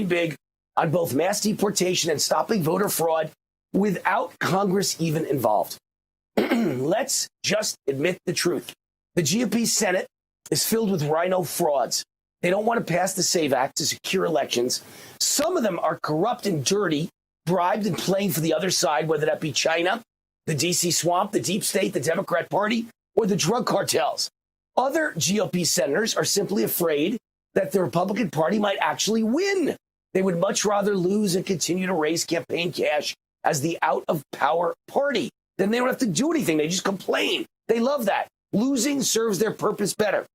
big on both mass deportation and stopping voter fraud without Congress even involved. Let's just admit the truth. The GOP Senate is filled with rhino frauds. They don't want to pass the SAVE Act to secure elections. Some of them are corrupt and dirty, bribed and playing for the other side, whether that be China, the D.C. swamp, the deep state, the Democrat Party, or the drug cartels. Other GOP senators are simply afraid that the Republican Party might actually win. They would much rather lose and continue to raise campaign cash as the out-of-power party. Then they don't have to do anything. They just complain. They love that. Losing serves their purpose better.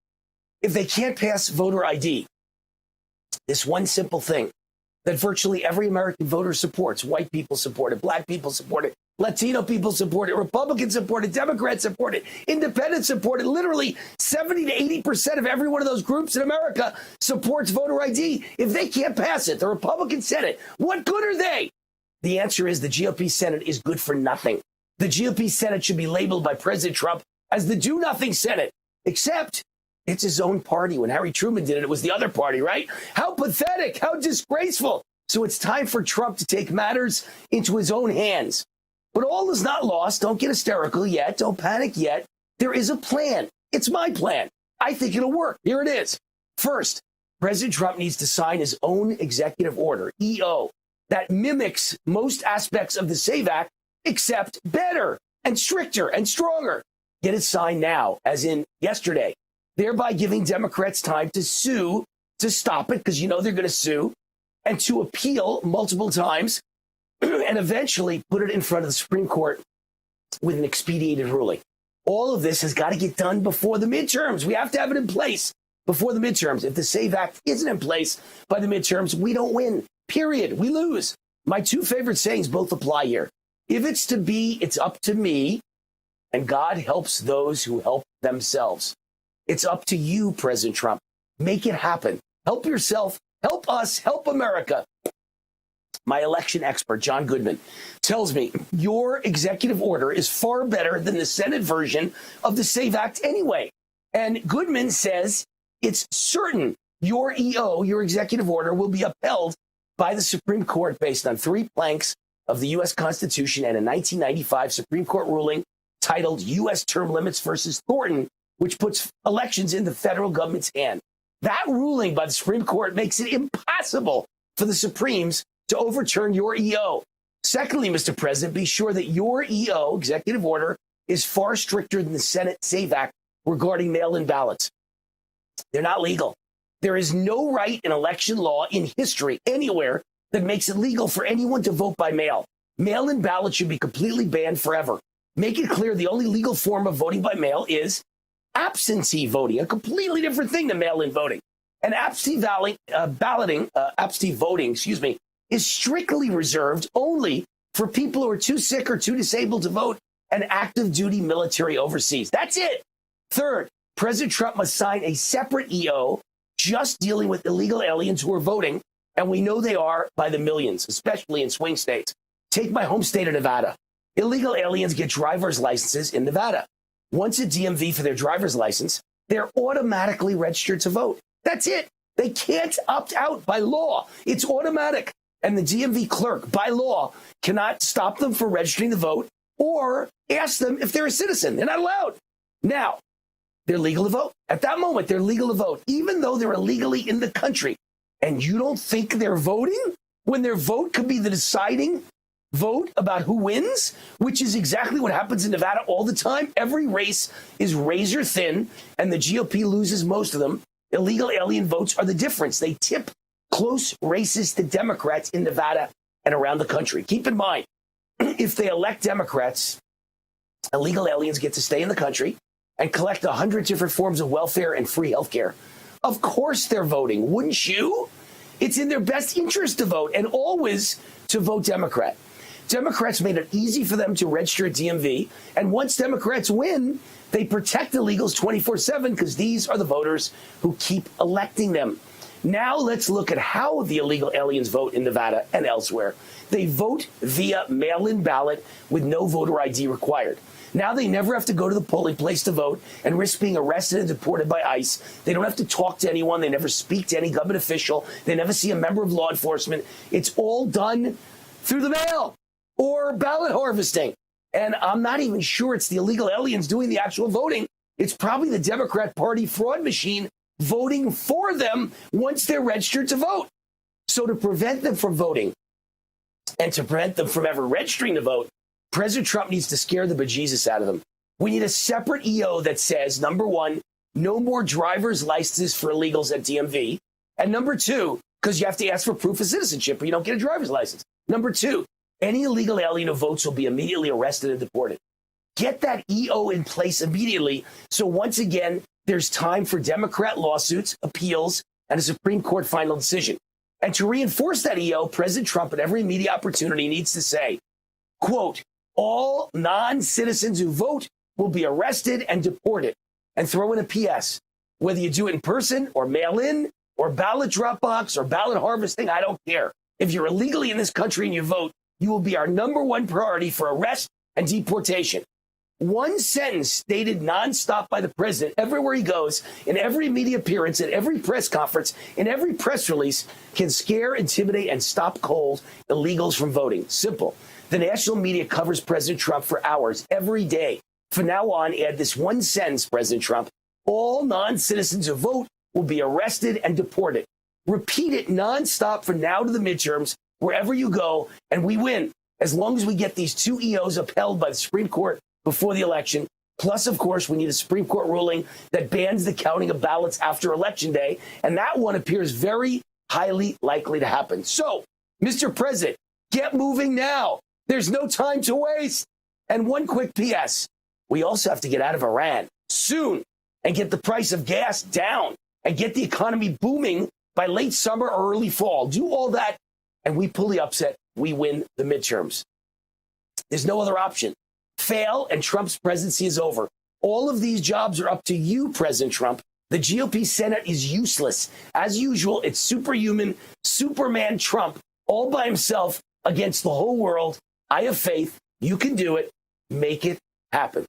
If they can't pass voter ID, this one simple thing that virtually every American voter supports, white people support it, black people support it, Latino people support it, Republicans support it, Democrats support it, independents support it. Literally 70 to 80% of every one of those groups in America supports voter ID. If they can't pass it, the Republican Senate, what good are they? The answer is the GOP Senate is good for nothing. The GOP Senate should be labeled by President Trump as the do-nothing Senate, except it's his own party. When Harry Truman did it, it was the other party, right? How pathetic, how disgraceful. So it's time for Trump to take matters into his own hands. But all is not lost. Don't get hysterical yet. Don't panic yet. There is a plan. It's my plan. I think it'll work. Here it is. First, President Trump needs to sign his own executive order, EO, that mimics most aspects of the SAVE Act, except better and stricter and stronger. Get it signed now, as in yesterday, thereby giving Democrats time to sue to stop it, because you know they're going to sue, and to appeal multiple times, and eventually put it in front of the Supreme Court with an expedited ruling. All of this has got to get done before the midterms. We have to have it in place before the midterms. If the SAVE Act isn't in place by the midterms, we don't win, period. We lose. My two favorite sayings both apply here. If it's to be, it's up to me, and God helps those who help themselves. It's up to you, President Trump. Make it happen. Help yourself. Help us. Help America. My election expert, John Goodman, tells me your executive order is far better than the Senate version of the SAVE Act anyway. And Goodman says it's certain your EO, your executive order, will be upheld by the Supreme Court based on 3 planks of the U.S. Constitution and a 1995 Supreme Court ruling titled U.S. Term Limits versus Thornton, which puts elections in the federal government's hand. That ruling by the Supreme Court makes it impossible for the Supremes to overturn your EO. Secondly, Mr. President, be sure that your EO, executive order, is far stricter than the Senate SAVE Act regarding mail-in ballots. They're not legal. There is no right in election law in history anywhere that makes it legal for anyone to vote by mail. Mail-in ballots should be completely banned forever. Make it clear the only legal form of voting by mail is absentee voting, a completely different thing than mail-in voting. And absentee voting, is strictly reserved only for people who are too sick or too disabled to vote and active duty military overseas. That's it. Third, President Trump must sign a separate EO just dealing with illegal aliens who are voting, and we know they are by the millions, especially in swing states. Take my home state of Nevada. Illegal aliens get driver's licenses in Nevada. Once a DMV for their driver's license, they're automatically registered to vote. That's it. They can't opt out by law. It's automatic. And the DMV clerk, by law, cannot stop them from registering to vote or ask them if they're a citizen. They're not allowed. Now, they're legal to vote. At that moment, they're legal to vote, even though they're illegally in the country. And you don't think they're voting when their vote could be the deciding vote about who wins, which is exactly what happens in Nevada all the time. Every race is razor thin, and the GOP loses most of them. Illegal alien votes are the difference. They tip close races to Democrats in Nevada and around the country. Keep in mind, if they elect Democrats, illegal aliens get to stay in the country and collect 100 different forms of welfare and free health care. Of course they're voting, wouldn't you? It's in their best interest to vote, and always to vote Democrat. Democrats made it easy for them to register at DMV, and once Democrats win, they protect illegals 24/7 because these are the voters who keep electing them. Now let's look at how the illegal aliens vote in Nevada and elsewhere. They vote via mail-in ballot with no voter ID required. Now they never have to go to the polling place to vote and risk being arrested and deported by ICE. They don't have to talk to anyone. They never speak to any government official. They never see a member of law enforcement. It's all done through the mail or ballot harvesting. And I'm not even sure it's the illegal aliens doing the actual voting. It's probably the Democrat Party fraud machine voting for them once they're registered to vote. So to prevent them from voting and to prevent them from ever registering to vote, President Trump needs to scare the bejesus out of them. We need a separate EO that says, number one, no more driver's licenses for illegals at DMV. And number two, because you have to ask for proof of citizenship or you don't get a driver's license. Number two, any illegal alien who votes will be immediately arrested and deported. Get that EO in place immediately. So once again, there's time for Democrat lawsuits, appeals, and a Supreme Court final decision. And to reinforce that EO, President Trump at every media opportunity needs to say, quote, all non-citizens who vote will be arrested and deported. And throw in a PS. Whether you do it in person or mail in or ballot drop box or ballot harvesting, I don't care. If you're illegally in this country and you vote, you will be our number one priority for arrest and deportation. One sentence stated nonstop by the president everywhere he goes, in every media appearance, at every press conference, in every press release, can scare, intimidate, and stop cold illegals from voting. Simple. The national media covers President Trump for hours every day. From now on, add this one sentence, President Trump. All non-citizens who vote will be arrested and deported. Repeat it nonstop from now to the midterms, wherever you go, and we win. As long as we get these two EOs upheld by the Supreme Court before the election. Plus, of course, we need a Supreme Court ruling that bans the counting of ballots after Election Day. And that one appears very highly likely to happen. So, Mr. President, get moving now. There's no time to waste. And one quick PS. We also have to get out of Iran soon and get the price of gas down and get the economy booming by late summer or early fall. Do all that, and we pull the upset. We win the midterms. There's no other option. Fail, and Trump's presidency is over. All of these jobs are up to you, President Trump. The GOP Senate is useless. As usual, it's superhuman, Superman Trump, all by himself against the whole world. I have faith. You can do it. Make it happen.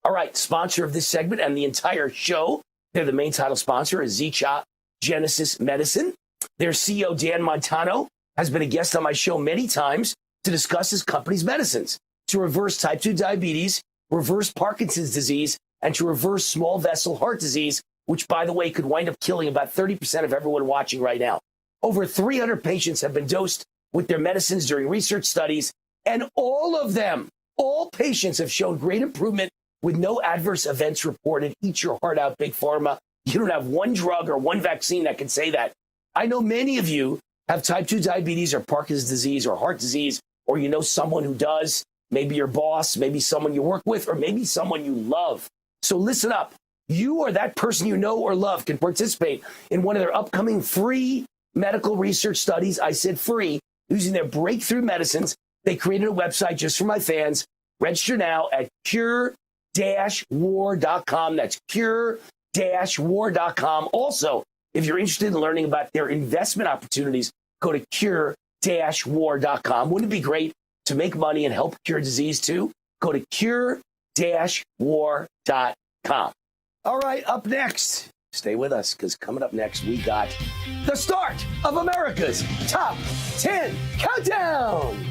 All right, sponsor of this segment and the entire show, they're the main title sponsor, is Z-Chop Genesis Medicine. Their CEO, Dan Montano, has been a guest on my show many times to discuss his company's medicines to reverse type 2 diabetes, reverse Parkinson's disease, and to reverse small vessel heart disease, which, by the way, could wind up killing about 30% of everyone watching right now. Over 300 patients have been dosed with their medicines during research studies, and all of them, all patients have shown great improvement with no adverse events reported. Eat your heart out, Big Pharma. You don't have one drug or one vaccine that can say that. I know many of you have type 2 diabetes or Parkinson's disease or heart disease, or you know someone who does. Maybe your boss, maybe someone you work with, or maybe someone you love. So listen up. You or that person you know or love can participate in one of their upcoming free medical research studies. I said free, using their breakthrough medicines. They created a website just for my fans. Register now at cure-war.com. That's cure-war.com. Also, if you're interested in learning about their investment opportunities, go to cure-war.com. Wouldn't it be great to make money and help cure disease too? Go to cure-war.com. All right, up next, stay with us, because coming up next, we got the start of America's Top 10 Countdown.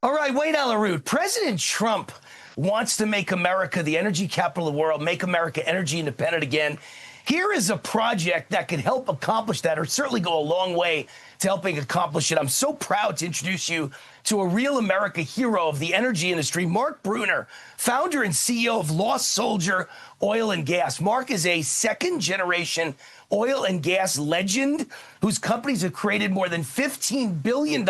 All right, Wayne Alaroot, President Trump wants to make America the energy capital of the world, make America energy independent again. Here is a project that could help accomplish that, or certainly go a long way to helping accomplish it. I'm so proud to introduce you to a real America hero of the energy industry, Mark Bruner, founder and CEO of Lost Soldier Oil and Gas. Mark is a second-generation oil and gas legend whose companies have created more than $15 billion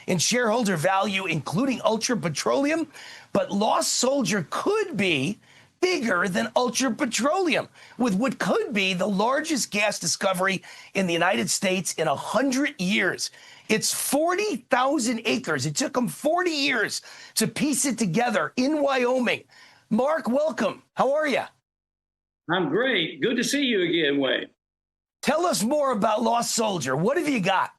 in shareholder value, including Ultra Petroleum. But Lost Soldier could be bigger than Ultra Petroleum, with what could be the largest gas discovery in the United States in 100 years. It's 40,000 acres. It took them 40 years to piece it together in Wyoming. Mark, welcome. How are you? I'm great. Good to see you again, Wayne. Tell us more about Lost Soldier. What have you got?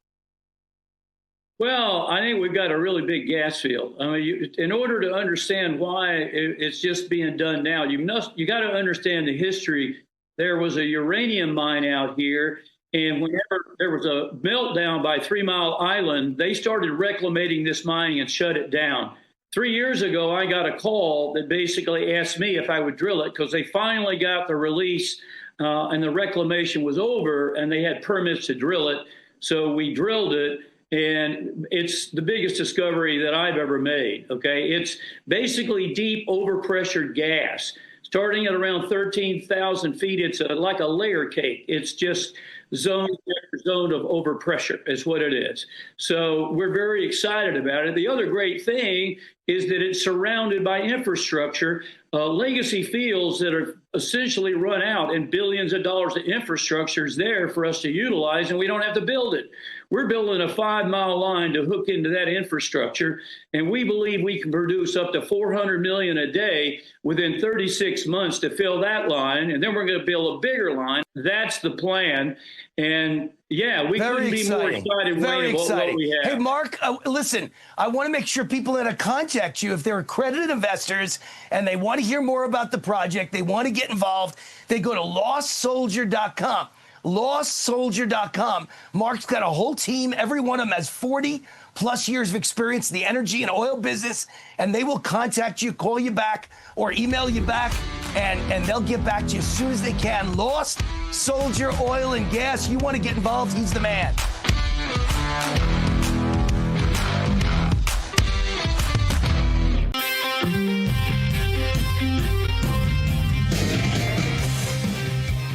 Well, I think we've got a really big gas field. I mean, in order to understand why it's just being done now, you got to understand the history. There was a uranium mine out here, and whenever there was a meltdown by 3 Mile Island, they started reclamating this mining and shut it down. 3 years ago, I got a call that basically asked me if I would drill it because they finally got the release and the reclamation was over and they had permits to drill it. So we drilled it. And it's the biggest discovery that I've ever made, okay? It's basically deep overpressured gas. Starting at around 13,000 feet, it's like a layer cake. It's just zone after zone of overpressure is what it is. So we're very excited about it. The other great thing is that it's surrounded by infrastructure, legacy fields that are essentially run out, and billions of dollars of infrastructure is there for us to utilize, and we don't have to build it. We're building a 5-mile line to hook into that infrastructure, and we believe we can produce up to 400 million a day within 36 months to fill that line, and then we're going to build a bigger line. That's the plan, and yeah, we couldn't be more excited. Very exciting. What we have. Hey, Mark, listen, I want to make sure people that contact you, if they're accredited investors and they want to hear more about the project, they want to get involved, they go to lostsoldier.com. lostsoldier.com. Mark's got a whole team. Every one of them has 40 plus years of experience in the energy and oil business, and they will contact you, call you back, or email you back, and they'll get back to you as soon as they can. Lost Soldier Oil and Gas. You want to get involved? He's the man.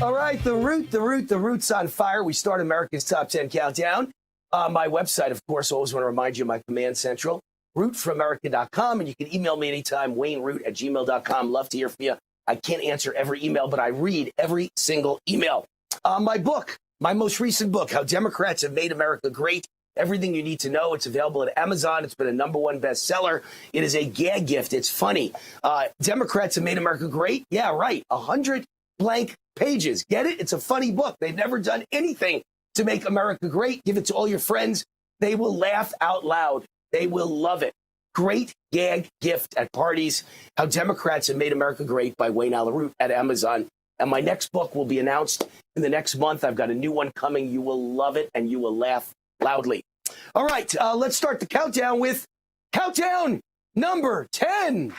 All right, the root's on fire. We start America's Top 10 Countdown. My website, of course, always want to remind you of my command central, rootforamerica.com, and you can email me anytime, wayneroot@gmail.com. Love to hear from you. I can't answer every email, but I read every single email. My book, my most recent book, How Democrats Have Made America Great, Everything You Need to Know. It's available at Amazon. It's been a #1 bestseller. It is a gag gift. It's funny. Democrats Have Made America Great? Yeah, right. 100 blank pages. Get it? It's a funny book. They've never done anything to make America great. Give it to all your friends. They will laugh out loud. They will love it. Great gag gift at parties. How Democrats Have Made America Great by Wayne Root at Amazon. And my next book will be announced in the next month. I've got a new one coming. You will love it and you will laugh loudly. All right, let's start the countdown with countdown number 10.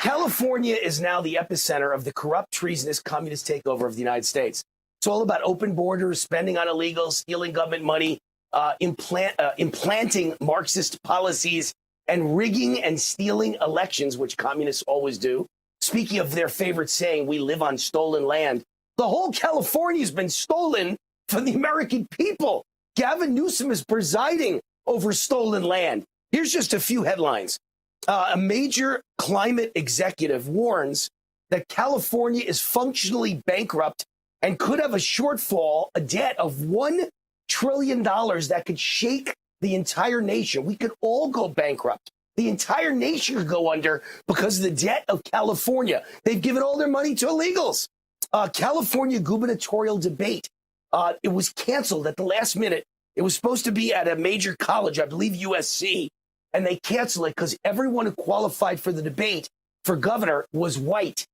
California is now the epicenter of the corrupt, treasonous, communist takeover of the United States. It's all about open borders, spending on illegals, stealing government money, implanting Marxist policies, and rigging and stealing elections, which communists always do. Speaking of their favorite saying, we live on stolen land. The whole California has been stolen from the American people. Gavin Newsom is presiding over stolen land. Here's just a few headlines. A major climate executive warns that California is functionally bankrupt and could have a shortfall, a debt of $1 trillion that could shake the entire nation. We could all go bankrupt. The entire nation could go under because of the debt of California. They've given all their money to illegals. California gubernatorial debate. It was canceled at the last minute. It was supposed to be at a major college, I believe USC, and they canceled it because everyone who qualified for the debate for governor was white.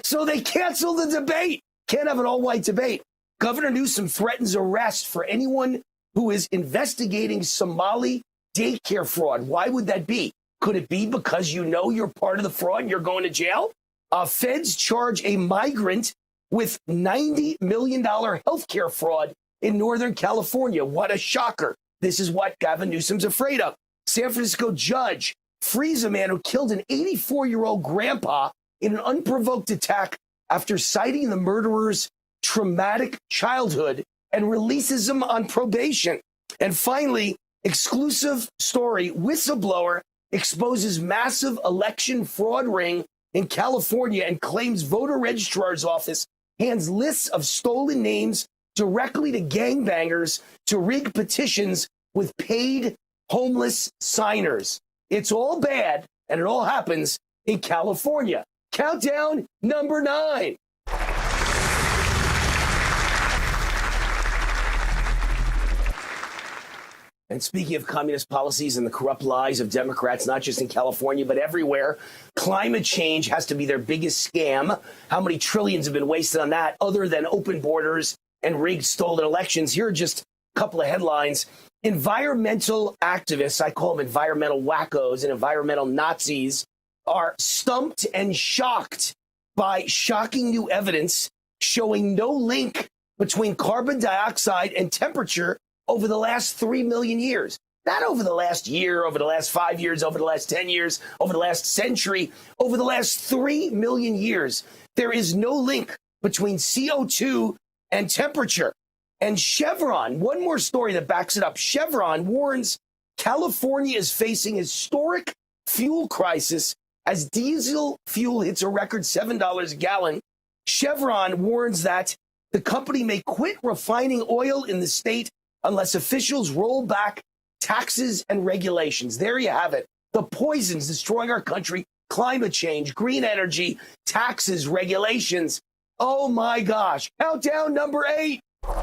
So they canceled the debate. Can't have an all-white debate. Governor Newsom threatens arrest for anyone who is investigating Somali daycare fraud. Why would that be? Could it be because you know you're part of the fraud and you're going to jail? Feds charge a migrant with $90 million healthcare fraud in Northern California. What a shocker. This is what Gavin Newsom's afraid of. San Francisco judge frees a man who killed an 84-year-old grandpa in an unprovoked attack after citing the murderer's traumatic childhood and releases him on probation. And finally, Exclusive story. Whistleblower exposes massive election fraud ring in California and claims voter registrar's office hands lists of stolen names directly to gangbangers to rig petitions with paid homeless signers. It's all bad, and it all happens in California. Countdown number 9. And speaking of communist policies and the corrupt lies of Democrats, not just in California, but everywhere, climate change has to be their biggest scam. How many trillions have been wasted on that other than open borders and rigged stolen elections? Here are just a couple of headlines. Environmental activists, I call them environmental wackos and environmental Nazis, are stumped and shocked by shocking new evidence showing no link between carbon dioxide and temperature over the last 3 million years. Not over the last year, over the last 5 years, over the last 10 years, over the last century, over the last 3 million years. There is no link between CO2 and temperature. And Chevron, one more story that backs it up. Chevron warns California is facing historic fuel crisis as diesel fuel hits a record $7 a gallon. Chevron warns that the company may quit refining oil in the state unless officials roll back taxes and regulations. There you have it. The poisons destroying our country, climate change, green energy, taxes, regulations. Oh my gosh. Countdown number 8. Another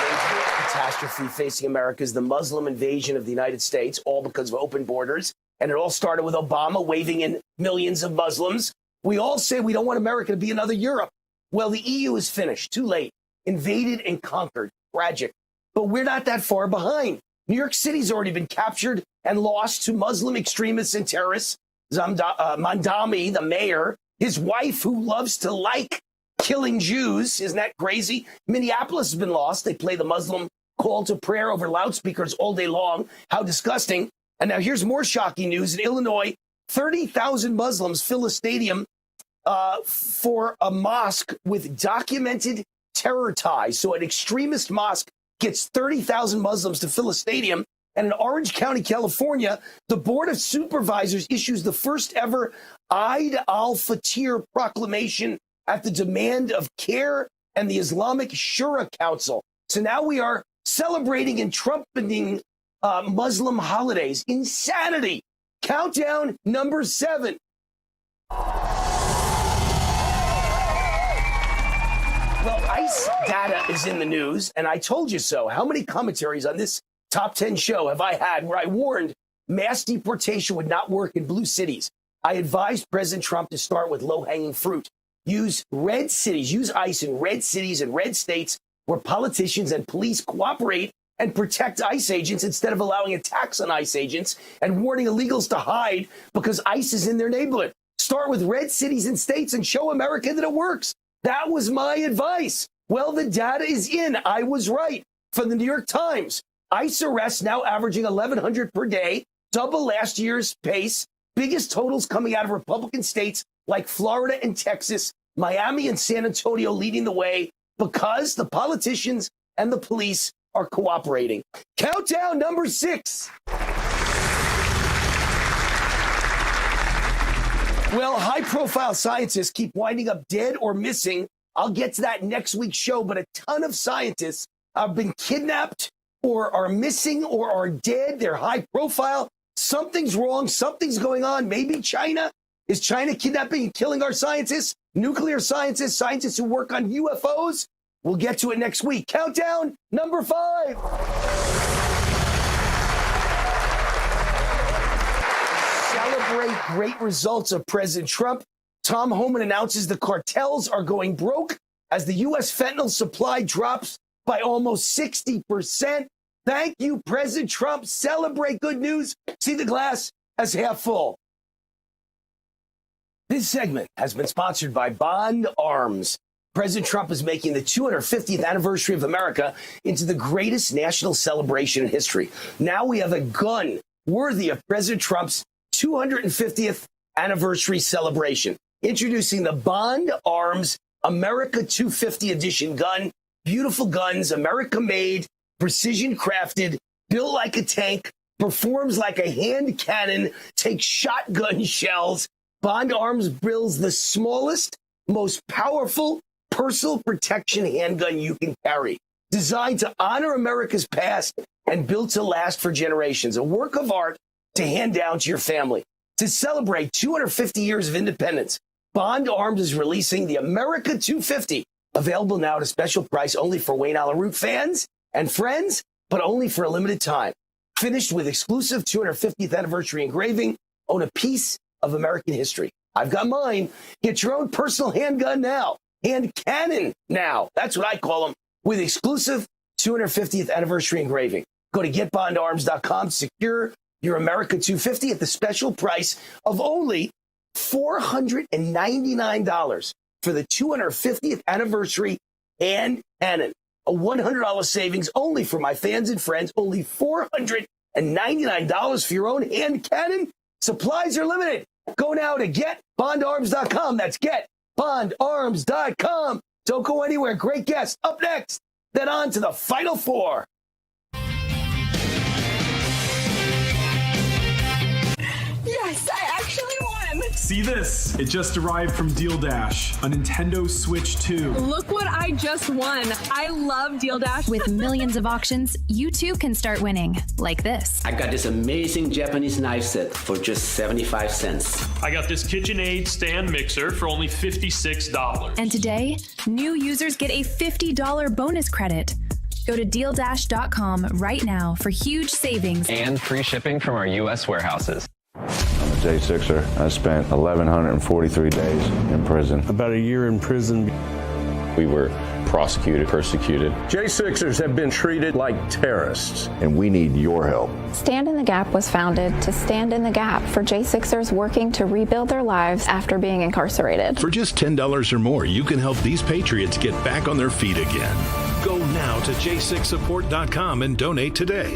major catastrophe facing America is the Muslim invasion of the United States, all because of open borders. And it all started with Obama waving in millions of Muslims. We all say we don't want America to be another Europe. Well, the EU is finished. Too late. Invaded and conquered. Tragic. But we're not that far behind. New York City's already been captured and lost to Muslim extremists and terrorists. Mandami, the mayor, his wife, who loves to like killing Jews. Isn't that crazy? Minneapolis has been lost. They play the Muslim call to prayer over loudspeakers all day long. How disgusting. And now here's more shocking news. In Illinois, 30,000 Muslims fill a stadium for a mosque with documented terror ties. So an extremist mosque gets 30,000 Muslims to fill a stadium. And in Orange County, California, the Board of Supervisors issues the first ever Eid al-Fitr proclamation at the demand of CARE and the Islamic Shura Council. So now we are celebrating and trumpeting Muslim holidays. Insanity. Countdown number 7. Well, ICE data is in the news, and I told you so. How many commentaries on this Top 10 show have I had where I warned mass deportation would not work in blue cities? I advised President Trump to start with low-hanging fruit. Use red cities, use ICE in red cities and red states where politicians and police cooperate and protect ICE agents instead of allowing attacks on ICE agents and warning illegals to hide because ICE is in their neighborhood. Start with red cities and states and show America that it works. That was my advice. Well, the data is in. I was right. From the New York Times, ICE arrests now averaging 1,100 per day, double last year's pace. Biggest totals coming out of Republican states like Florida and Texas, Miami and San Antonio leading the way because the politicians and the police are cooperating. Countdown number 6. Well, high-profile scientists keep winding up dead or missing. I'll get to that next week's show, but a ton of scientists have been kidnapped or are missing or are dead. They're high-profile. Something's wrong. Something's going on. Maybe China. Is China kidnapping and killing our scientists? Nuclear scientists, scientists who work on UFOs? We'll get to it next week. Countdown number 5. Celebrate great results of President Trump. Tom Homan announces the cartels are going broke as the U.S. fentanyl supply drops by almost 60%. Thank you, President Trump. Celebrate good news. See the glass as half full. This segment has been sponsored by Bond Arms. President Trump is making the 250th anniversary of America into the greatest national celebration in history. Now we have a gun worthy of President Trump's 250th anniversary celebration. Introducing the Bond Arms America 250 edition gun. beautiful guns, America-made, precision-crafted, built like a tank, performs like a hand cannon, takes shotgun shells. Bond Arms builds the smallest, most powerful personal protection handgun you can carry. Designed to honor America's past and built to last for generations. A work of art to hand down to your family. To celebrate 250 years of independence, Bond Arms is releasing the America 250. Available now at a special price only for Wayne Allyn Root fans and friends, but only for a limited time. Finished with exclusive 250th anniversary engraving. Own a piece of American history. I've got mine. Get your own personal handgun now. Hand cannon now. That's what I call them. With exclusive 250th anniversary engraving. Go to getbondarms.com to secure your America 250 at the special price of only $499 for the 250th anniversary hand cannon. A $100 savings only for my fans and friends. Only $499 for your own hand cannon. Supplies are limited. Go now to getbondarms.com. That's getbondarms.com. Don't go anywhere. Great guest. Up next. Then on to the Final Four. Yes, I actually won! See this? It just arrived from Deal Dash, a Nintendo Switch 2. Look what I just won. I love Deal Dash. With millions of auctions, you too can start winning, like this. I got this amazing Japanese knife set for just 75 cents. I got this KitchenAid stand mixer for only $56. And today, new users get a $50 bonus credit. Go to DealDash.com right now for huge savings and free shipping from our U.S. warehouses. I'm a J6er. I spent 1,143 days in prison. About a year in prison. We were prosecuted, persecuted. J6ers have been treated like terrorists. And we need your help. Stand in the Gap was founded to stand in the gap for J6ers working to rebuild their lives after being incarcerated. For just $10 or more, you can help these patriots get back on their feet again. Go now to j6support.com and donate today.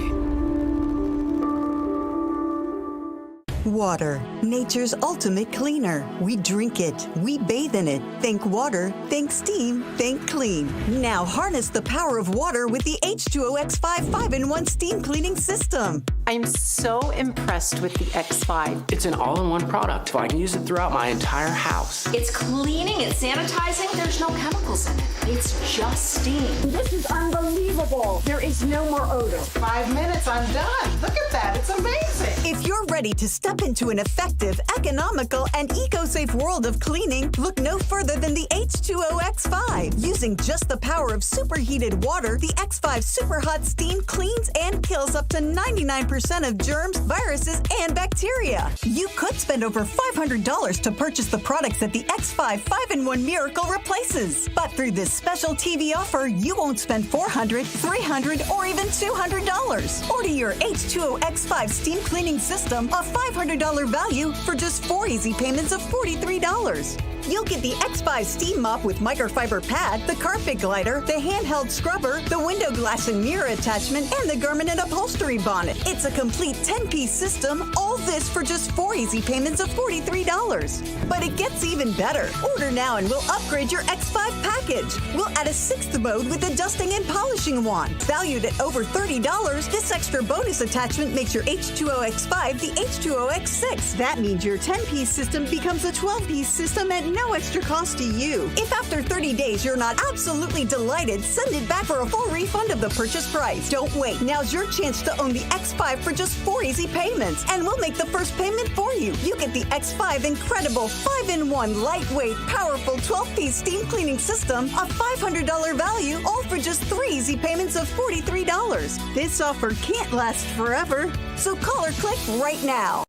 Water, nature's ultimate cleaner. We drink it, we bathe in it. Think water, think steam, think clean. Now harness the power of water with the H2O X5 5-in-1 steam cleaning system. I'm so impressed with the X5. It's an all-in-one product, so I can use it throughout my entire house. It's cleaning, it's sanitizing, there's no chemicals in it. It's just steam. This is unbelievable. There is no more odor. 5 minutes, I'm done. Look at that, it's amazing. If you're ready to step into an effective, economical, and eco-safe world of cleaning, look no further than the H2O X5. Using just the power of superheated water, the X5 Super Hot Steam cleans and kills up to 99% of germs, viruses, and bacteria. You could spend over $500 to purchase the products that the X5 5-in-1 Miracle replaces. But through this special TV offer, you won't spend $400, $300, or even $200. Order your H2O X5 steam cleaning system, a $500 value, for just 4 easy payments of $43. You'll get the X5 steam mop with microfiber pad, the carpet glider, the handheld scrubber, the window glass and mirror attachment, and the garment and upholstery bonnet. It's a complete 10-piece system, all this for just 4 easy payments of $43. But it gets even better. Order now and we'll upgrade your X5 package. We'll add a 6th mode with a dusting and polishing wand. Valued at over $30, this extra bonus attachment makes your H2O X5 the H2O X6. That means your 10-piece system becomes a 12-piece system at no extra cost to you. If after 30 days you're not absolutely delighted, send it back for a full refund of the purchase price. Don't wait. Now's your chance to own the X5 for just 4 easy payments, and we'll make the first payment for you. You get the X5 incredible 5-in-1 lightweight, powerful 12-piece steam cleaning system, a $500 value, all for just 3 easy payments of $43. This offer can't last forever, so call or click right now.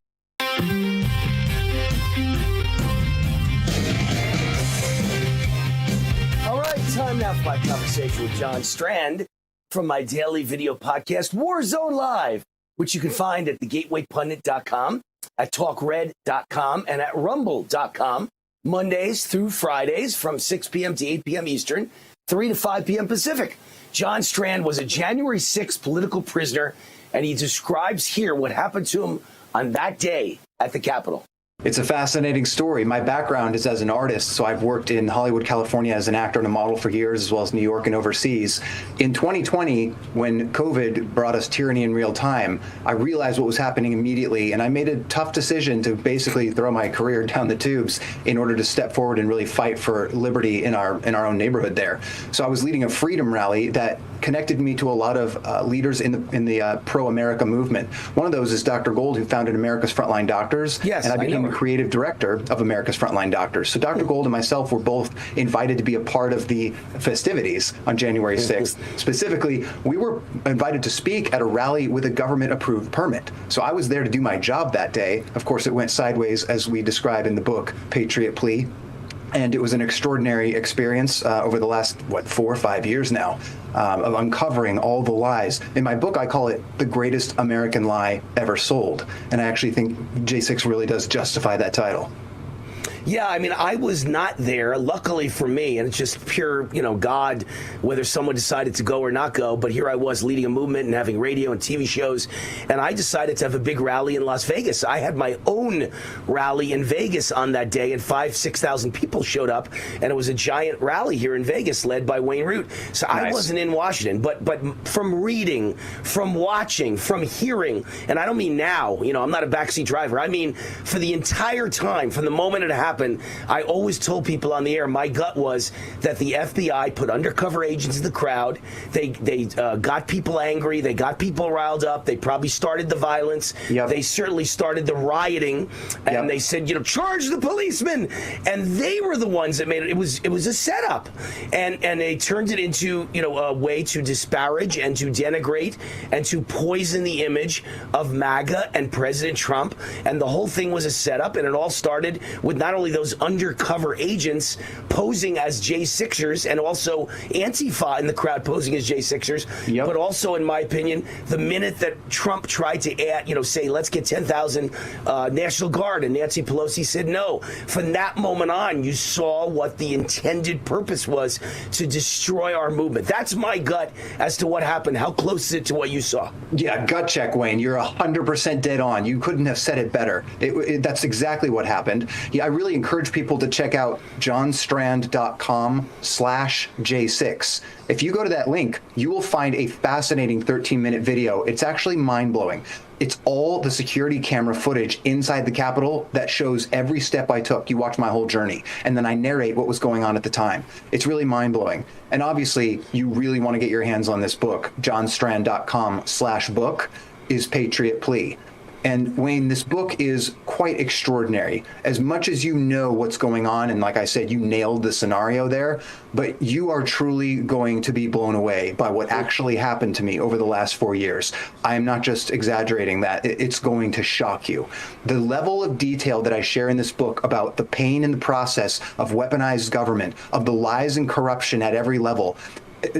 All right, time now for my conversation with John Strand from my daily video podcast, Warzone Live, which you can find at thegatewaypundit.com, at talkred.com, and at rumble.com, Mondays through Fridays from 6 p.m. to 8 p.m. Eastern, 3 to 5 p.m. Pacific. John Strand was a January 6th political prisoner, and he describes here what happened to him on that day at the Capitol. It's a fascinating story. My background is as an artist, so I've worked in Hollywood, California as an actor and a model for years, as well as New York and overseas. In 2020, when COVID brought us tyranny in real time, I realized what was happening immediately, and I made a tough decision to basically throw my career down the tubes in order to step forward and really fight for liberty in our own neighborhood there. So I was leading a freedom rally that connected me to a lot of leaders in the pro-America movement. One of those is Dr. Gold, who founded America's Frontline Doctors. Yes, and I became the creative director of America's Frontline Doctors. So Dr. Gold and myself were both invited to be a part of the festivities on January 6th. Specifically, we were invited to speak at a rally with a government-approved permit. So I was there to do my job that day. Of course, it went sideways, as we describe in the book, Patriot Plea. And it was an extraordinary experience over the last, 4 or 5 years now, of uncovering all the lies. In my book, I call it the greatest American lie ever sold. And I actually think J6 really does justify that title. Yeah, I mean, I was not there, luckily for me, and it's just pure, God, whether someone decided to go or not go. But here I was leading a movement and having radio and TV shows, and I decided to have a big rally in Las Vegas. I had my own rally in Vegas on that day, and 5,000-6,000 people showed up, and it was a giant rally here in Vegas led by Wayne Root. So nice. I wasn't in Washington, but from reading, from watching, from hearing, and I don't mean now, I'm not a backseat driver. I mean for the entire time, from the moment it happened, I always told people on the air, my gut was that the FBI put undercover agents in the crowd. They got people angry. They got people riled up. They probably started the violence. Yep. They certainly started the rioting. And they said, charge the policemen. And they were the ones that made it. It was a setup. And they turned it into, a way to disparage and to denigrate and to poison the image of MAGA and President Trump. And the whole thing was a setup. And it all started with not only those undercover agents posing as J6ers and also Antifa in the crowd posing as J6ers, but also, in my opinion, the minute that Trump tried to add, say, let's get 10,000 National Guard, and Nancy Pelosi said no. From that moment on, you saw what the intended purpose was, to destroy our movement. That's my gut as to what happened. How close is it to what you saw? Yeah, gut check, Wayne. You're 100% dead on. You couldn't have said it better. That's exactly what happened. Yeah, I really encourage people to check out johnstrand.com/J6. If you go to that link, you will find a fascinating 13-minute video. It's actually mind-blowing. It's all the security camera footage inside the Capitol that shows every step I took. You watch my whole journey, and then I narrate what was going on at the time. It's really mind-blowing. And obviously, you really want to get your hands on this book. johnstrand.com/book is Patriot Plea. And Wayne, this book is quite extraordinary. As much as you know what's going on, and like I said, you nailed the scenario there, but you are truly going to be blown away by what actually happened to me over the last 4 years. I am not just exaggerating that. It's going to shock you. The level of detail that I share in this book about the pain in the process of weaponized government, of the lies and corruption at every level,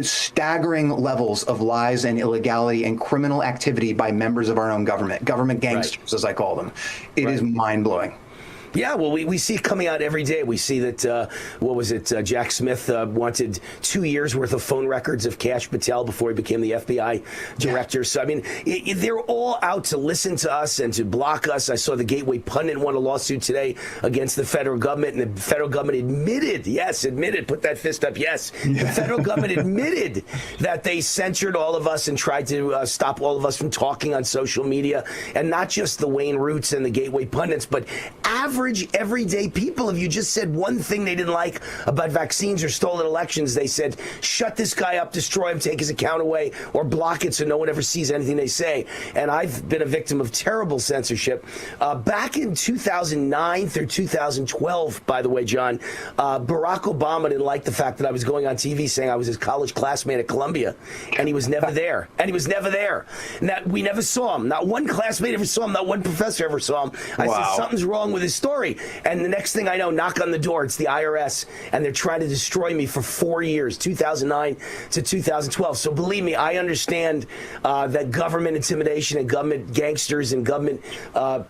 staggering levels of lies and illegality and criminal activity by members of our own government gangsters, as I call them. It is mind-blowing. Yeah, well, we see it coming out every day. We see that, Jack Smith wanted 2 years worth of phone records of Kash Patel before he became the FBI director. So, I mean, they're all out to listen to us and to block us. I saw the Gateway Pundit won a lawsuit today against the federal government, and the federal government admitted, put that fist up, yes. The federal government admitted that they censored all of us and tried to stop all of us from talking on social media, and not just the Wayne Roots and the Gateway Pundits, but average everyday people. If you just said one thing they didn't like about vaccines or stolen elections, they said, shut this guy up, destroy him, take his account away, or block it so no one ever sees anything they say. And I've been a victim of terrible censorship. Back in 2009 through 2012, by the way, John, Barack Obama didn't like the fact that I was going on TV saying I was his college classmate at Columbia, and he was never there. And that we never saw him. Not one classmate ever saw him. Not one professor ever saw him. I said, something's wrong with his story. And the next thing I know, knock on the door, it's the IRS, and they're trying to destroy me for 4 years, 2009 to 2012. So believe me, I understand that government intimidation and government gangsters and government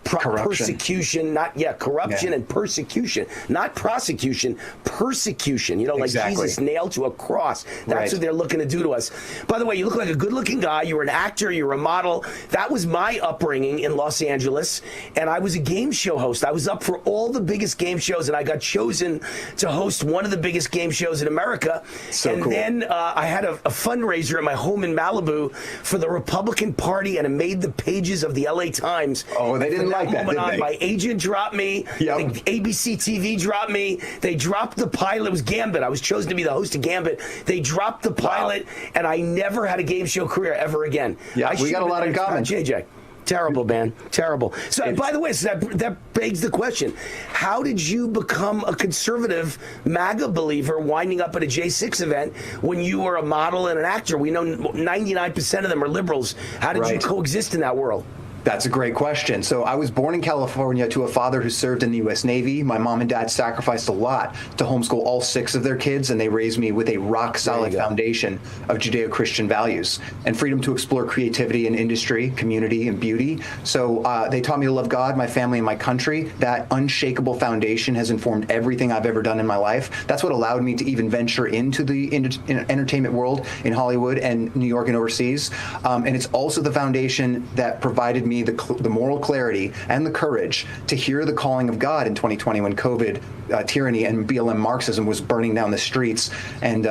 persecution, corruption and persecution, not prosecution, persecution, like Jesus nailed to a cross. That's what they're looking to do to us. By the way, you look like a good-looking guy. You were an actor. You were a model. That was my upbringing in Los Angeles, and I was a game show host. I was up for for all the biggest game shows, and I got chosen to host one of the biggest game shows in America. So cool. Then I had a fundraiser at my home in Malibu for the Republican Party, and it made the pages of the LA Times. Oh, they didn't like that, did they? My agent dropped me. Yep. ABC TV dropped me. They dropped the pilot. It was Gambit. I was chosen to be the host of Gambit. They dropped the pilot, and I never had a game show career ever again. Yeah, we got a lot in common. JJ. Terrible, man. Terrible. So, by the way, so that begs the question. How did you become a conservative MAGA believer winding up at a J6 event when you were a model and an actor? We know 99% of them are liberals. How did you coexist in that world? That's a great question. So I was born in California to a father who served in the U.S. Navy. My mom and dad sacrificed a lot to homeschool all 6 of their kids, and they raised me with a rock-solid foundation of Judeo-Christian values and freedom to explore creativity in industry, community, and beauty. So they taught me to love God, my family, and my country. That unshakable foundation has informed everything I've ever done in my life. That's what allowed me to even venture into the entertainment world in Hollywood and New York and overseas. And it's also the foundation that provided me the moral clarity and the courage to hear the calling of God in 2020 when COVID tyranny and BLM Marxism was burning down the streets and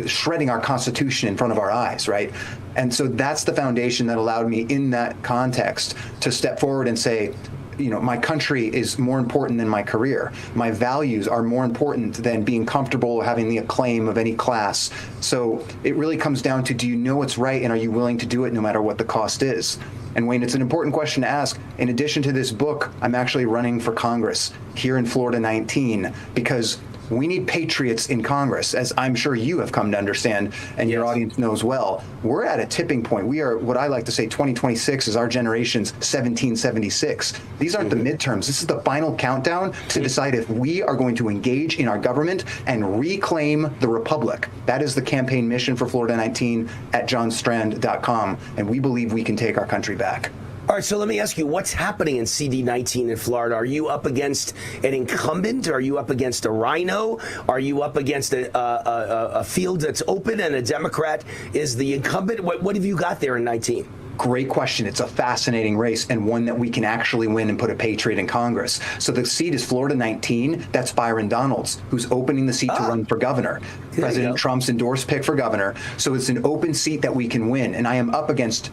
shredding our Constitution in front of our eyes, right? And so that's the foundation that allowed me in that context to step forward and say, my country is more important than my career. My values are more important than being comfortable having the acclaim of any class. So it really comes down to, do you know what's right, and are you willing to do it no matter what the cost is? And Wayne, it's an important question to ask. In addition to this book, I'm actually running for Congress here in Florida 19 because we need patriots in Congress, as I'm sure you have come to understand and your audience knows well. We're at a tipping point. We are, what I like to say, 2026 is our generation's 1776. These aren't the midterms. This is the final countdown to decide if we are going to engage in our government and reclaim the republic. That is the campaign mission for Florida 19 at johnstrand.com, and we believe we can take our country back. All right, so let me ask you, what's happening in CD19 in Florida? Are you up against an incumbent? Are you up against a rhino? Are you up against a field that's open and a Democrat is the incumbent? What have you got there in 19? Great question. It's a fascinating race and one that we can actually win and put a patriot in Congress. So the seat is Florida 19. That's Byron Donalds, who's opening the seat to run for governor. President Trump's endorsed pick for governor. So it's an open seat that we can win. And I am up against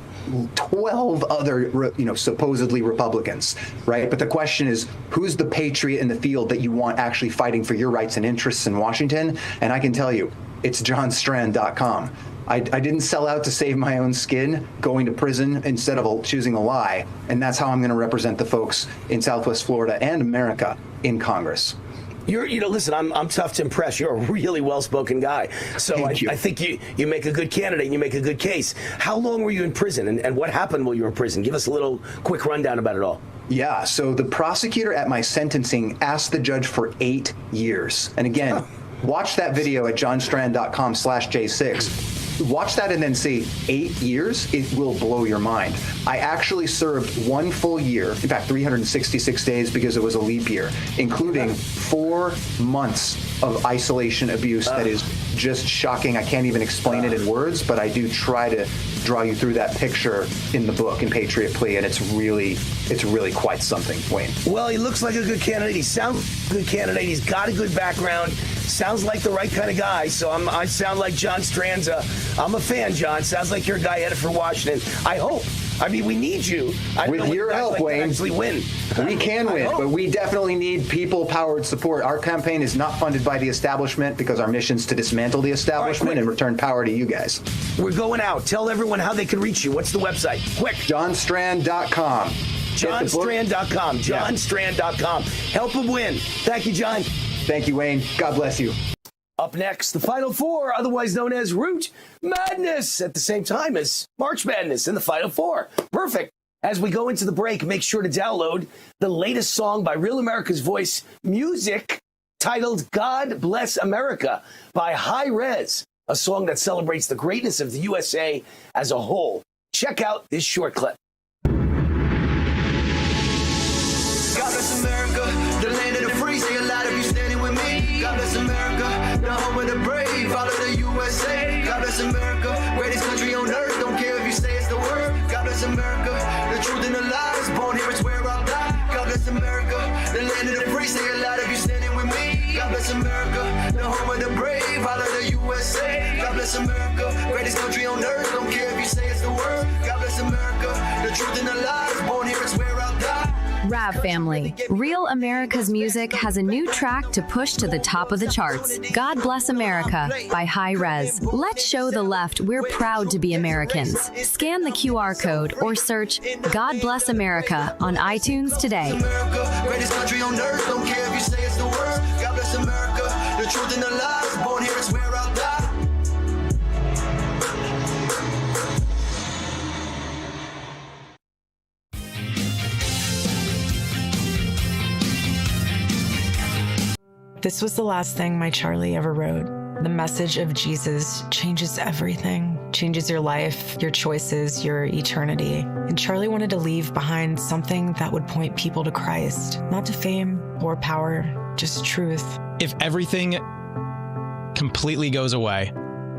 12 other, supposedly Republicans, right? But the question is, who's the patriot in the field that you want actually fighting for your rights and interests in Washington? And I can tell you, it's johnstrand.com. I didn't sell out to save my own skin, going to prison instead of choosing a lie. And that's how I'm going to represent the folks in Southwest Florida and America in Congress. Listen, I'm tough to impress. You're a really well-spoken guy. So I think you make a good candidate and you make a good case. How long were you in prison and what happened while you were in prison? Give us a little quick rundown about it all. Yeah, so the prosecutor at my sentencing asked the judge for 8 years. And again, watch that video at johnstrand.com/J6. Watch that and then see 8 years. It will blow your mind. I actually served 1 full year, in fact, 366 days because it was a leap year, including 4 months of isolation abuse. That is just shocking. I can't even explain it in words, but I do try to draw you through that picture in the book in Patriot Plea, and it's really quite something, Wayne. Well, he looks like a good candidate. He sounds like a good candidate. He's got a good background. Sounds like the right kind of guy. So I sound like John Strand. I'm a fan, John. Sounds like you're a guy headed for Washington. I hope. I mean, we need you. With your help, Wayne, actually win. We can win, but we definitely need people-powered support. Our campaign is not funded by the establishment because our mission is to dismantle the establishment and return power to you guys. We're going out. Tell everyone how they can reach you. What's the website? Quick. johnstrand.com. johnstrand.com. johnstrand.com. Help him win. Thank you, John. Thank you, Wayne. God bless you. Up next, the Final Four, otherwise known as Root Madness, at the same time as March Madness in the Final Four. Perfect. As we go into the break, make sure to download the latest song by Real America's Voice Music titled God Bless America by High Res, a song that celebrates the greatness of the USA as a whole. Check out this short clip. God bless America, the land of the free. Say a lot of you standing with me. God bless America, the home of the brave. Follow the USA. God bless America, greatest country on earth. Don't care if you say it's the word. God bless America, the truth and the lies. Born here is where I'll die. God bless America, the bless America, greatest country on earth. Don't care if you say it's the word. God bless America, the truth and the lies. Born here, it's where I'll die. Rav Family, Real America's Music has a new track to push to the top of the charts. God Bless America by High Res. Let's show the left we're proud to be Americans. Scan the QR code or search God Bless America on iTunes today. America, greatest country on earth. Don't care if you say it's the word. God bless America, the truth and the lies. Born here, it's where I'll die. This was the last thing my Charlie ever wrote. The message of Jesus changes everything, changes your life, your choices, your eternity. And Charlie wanted to leave behind something that would point people to Christ, not to fame or power, just truth. If everything completely goes away,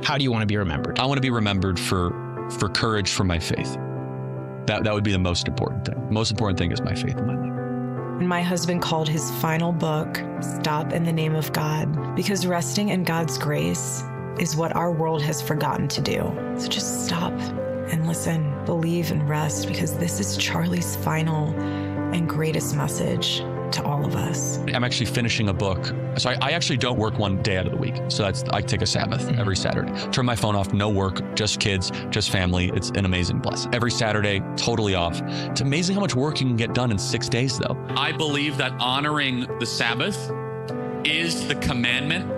how do you want to be remembered? I want to be remembered for courage for my faith. That would be the most important thing. The most important thing is my faith in my life. And my husband called his final book, Stop in the Name of God, because resting in God's grace is what our world has forgotten to do. So just stop and listen, believe and rest, because this is Charlie's final and greatest message to all of us. I'm actually finishing a book. So I actually don't work one day out of the week. So I take a Sabbath every Saturday. Turn my phone off, no work, just kids, just family. It's an amazing blessing. Every Saturday, totally off. It's amazing how much work you can get done in 6 days, though. I believe that honoring the Sabbath is the commandment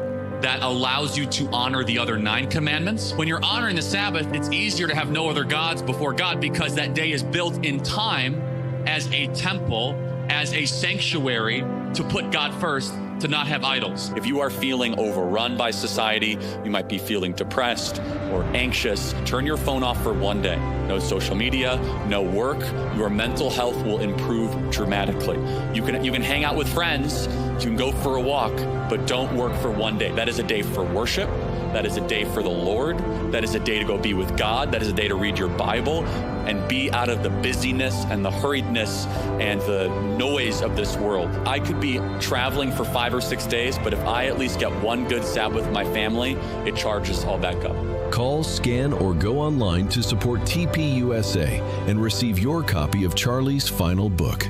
that allows you to honor the other 9 commandments. When you're honoring the Sabbath, it's easier to have no other gods before God because that day is built in time as a temple, as a sanctuary to put God first, to not have idols. If you are feeling overrun by society, you might be feeling depressed or anxious, turn your phone off for one day. No social media, no work. Your mental health will improve dramatically. You can hang out with friends, you can go for a walk, but don't work for one day. That is a day for worship. That is a day for the Lord. That is a day to go be with God. That is a day to read your Bible and be out of the busyness and the hurriedness and the noise of this world. I could be traveling for 5 or 6 days, but if I at least get one good Sabbath with my family, it charges all back up. Call, scan, or go online to support TPUSA and receive your copy of Charlie's final book.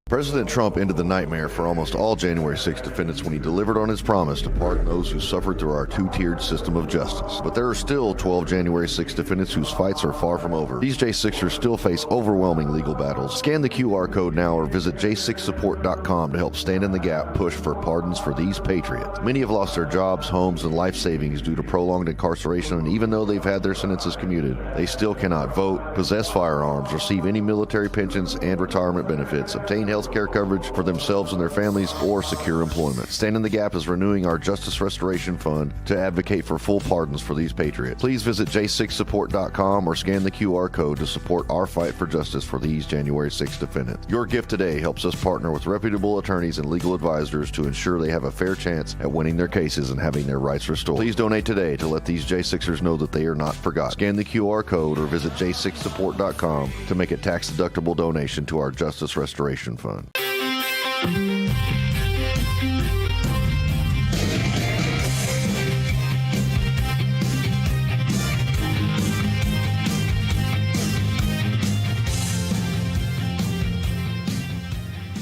President Trump ended the nightmare for almost all January 6 defendants when he delivered on his promise to pardon those who suffered through our two-tiered system of justice. But there are still 12 January 6 defendants whose fights are far from over. These J6ers still face overwhelming legal battles. Scan the QR code now or visit j6support.com to help stand in the gap push for pardons for these patriots. Many have lost their jobs, homes, and life savings due to prolonged incarceration, and even though they've had their sentences commuted, they still cannot vote, possess firearms, receive any military pensions and retirement benefits, obtain health care coverage for themselves and their families, or secure employment. Stand in the Gap is renewing our Justice Restoration Fund to advocate for full pardons for these patriots. Please visit j6support.com or scan the QR code to support our fight for justice for these January 6 defendants. Your gift today helps us partner with reputable attorneys and legal advisors to ensure they have a fair chance at winning their cases and having their rights restored. Please donate today to let these J6ers know that they are not forgotten. Scan the QR code or visit j6support.com to make a tax-deductible donation to our Justice Restoration Fund.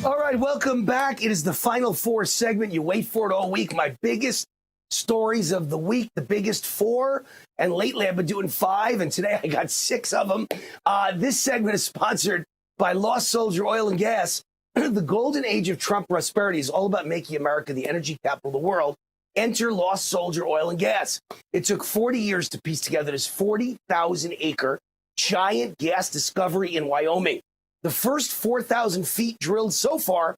All right, welcome back. It is the Final Four segment. You wait for it all week. My biggest stories of the week, the biggest 4. And lately I've been doing 5, and today I got 6 of them. This segment is sponsored by Lost Soldier Oil and Gas. The golden age of Trump prosperity is all about making America the energy capital of the world. Enter Lost Soldier Oil and Gas. It took 40 years to piece together this 40,000-acre giant gas discovery in Wyoming. The first 4,000 feet drilled so far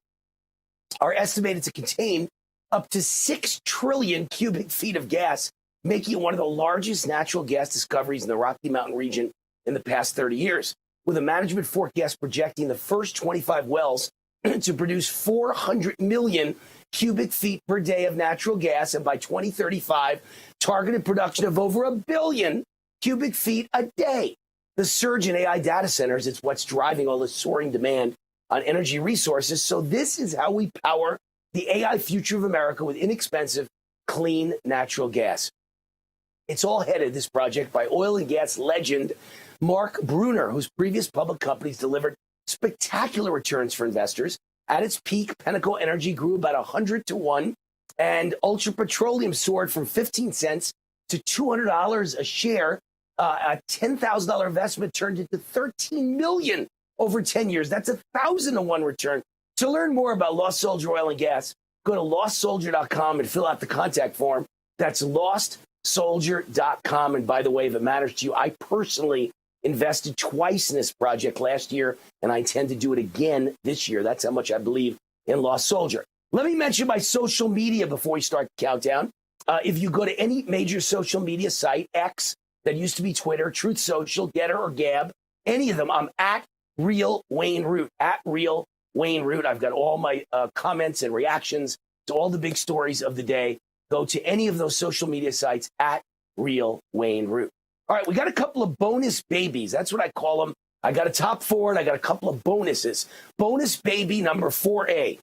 are estimated to contain up to 6 trillion cubic feet of gas, making it one of the largest natural gas discoveries in the Rocky Mountain region in the past 30 years, with a management forecast projecting the first 25 wells to produce 400 million cubic feet per day of natural gas, and by 2035, targeted production of over 1 billion cubic feet a day. The surge in AI data centers is what's driving all the soaring demand on energy resources. So this is how we power the AI future of America with inexpensive, clean natural gas. It's all headed, this project, by oil and gas legend Mark Brunner, whose previous public companies delivered spectacular returns for investors. At its peak, Pinnacle Energy grew about 100 to 1, and Ultra Petroleum soared from 15 cents to $200 a share. A $10,000 investment turned into $13 million over 10 years. That's 1,000 to 1 return. To learn more about Lost Soldier Oil and Gas, go to lostsoldier.com and fill out the contact form. That's lostsoldier.com. And by the way, if it matters to you, I personally invested twice in this project last year, and I intend to do it again this year. That's how much I believe in Lost Soldier. Let me mention my social media before we start the countdown. If you go to any major social media site, X, that used to be Twitter, Truth Social, Getter, or Gab, any of them, I'm at Real Wayne Root, at Real Wayne Root. I've got all my comments and reactions to all the big stories of the day. Go to any of those social media sites at Real Wayne Root. All right, we got a couple of bonus babies. That's what I call them. I got a top 4 and I got a couple of bonuses. Bonus baby number 4A.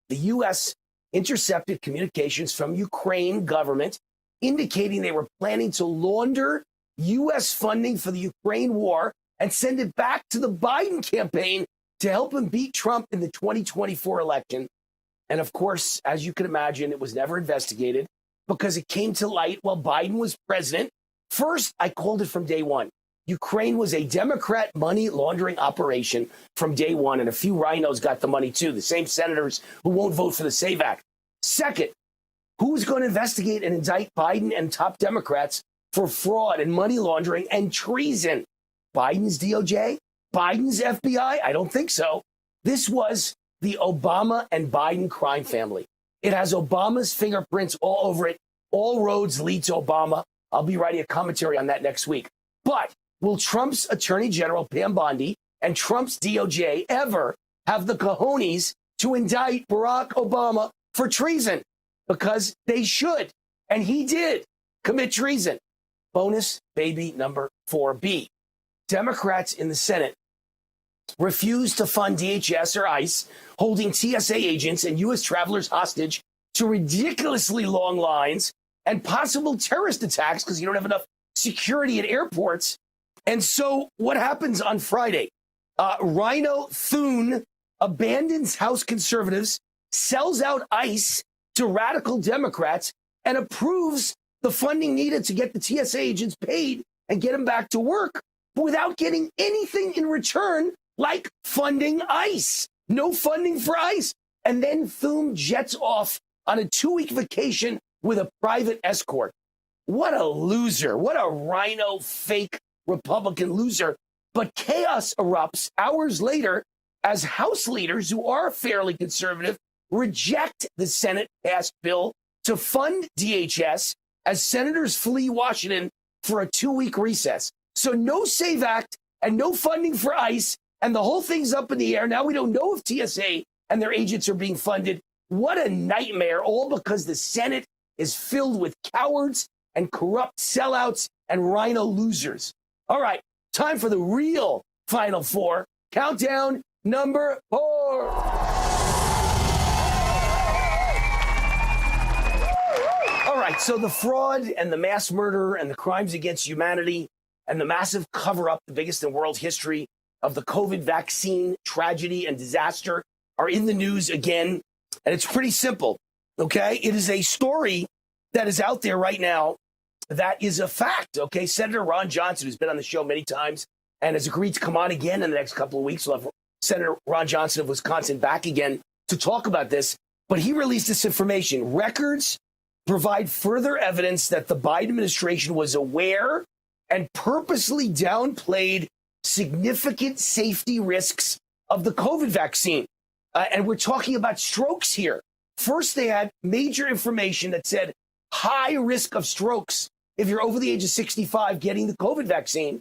The U.S. intercepted communications from Ukraine government indicating they were planning to launder U.S. funding for the Ukraine war and send it back to the Biden campaign to help him beat Trump in the 2024 election. And of course, as you can imagine, it was never investigated because it came to light while Biden was president. First, I called it from day one. Ukraine was a Democrat money laundering operation from day one, and a few rhinos got the money too, the same senators who won't vote for the SAVE Act. Second, who's going to investigate and indict Biden and top Democrats for fraud and money laundering and treason? Biden's DOJ? Biden's FBI? I don't think so. This was the Obama and Biden crime family. It has Obama's fingerprints all over it. All roads lead to Obama. I'll be writing a commentary on that next week. But will Trump's Attorney General Pam Bondi and Trump's DOJ ever have the cojones to indict Barack Obama for treason? Because they should. And he did commit treason. Bonus baby number 4B. Democrats in the Senate refused to fund DHS or ICE, holding TSA agents and U.S. travelers hostage to ridiculously long lines and possible terrorist attacks because you don't have enough security at airports. And so what happens on Friday? Rhino Thune abandons House conservatives, sells out ICE to radical Democrats, and approves the funding needed to get the TSA agents paid and get them back to work, but without getting anything in return, like funding ICE. No funding for ICE. And then Thune jets off on a 2-week vacation with a private escort. What a loser. What a rhino fake Republican loser. But chaos erupts hours later as House leaders who are fairly conservative reject the Senate-passed bill to fund DHS as senators flee Washington for a 2-week recess. So no SAVE Act and no funding for ICE, and the whole thing's up in the air. Now we don't know if TSA and their agents are being funded. What a nightmare, all because the Senate is filled with cowards and corrupt sellouts and rhino losers. All right, time for the real Final Four. Countdown number 4. All right, so the fraud and the mass murder and the crimes against humanity and the massive cover-up, the biggest in world history, of the COVID vaccine tragedy and disaster are in the news again. And it's pretty simple, okay? It is a story that is out there right now that is a fact, okay? Senator Ron Johnson, who's been on the show many times and has agreed to come on again in the next couple of weeks. We'll have Senator Ron Johnson of Wisconsin back again to talk about this. But he released this information. Records provide further evidence that the Biden administration was aware and purposely downplayed significant safety risks of the COVID vaccine. And we're talking about strokes here. First, they had major information that said high risk of strokes if you're over the age of 65 getting the COVID vaccine.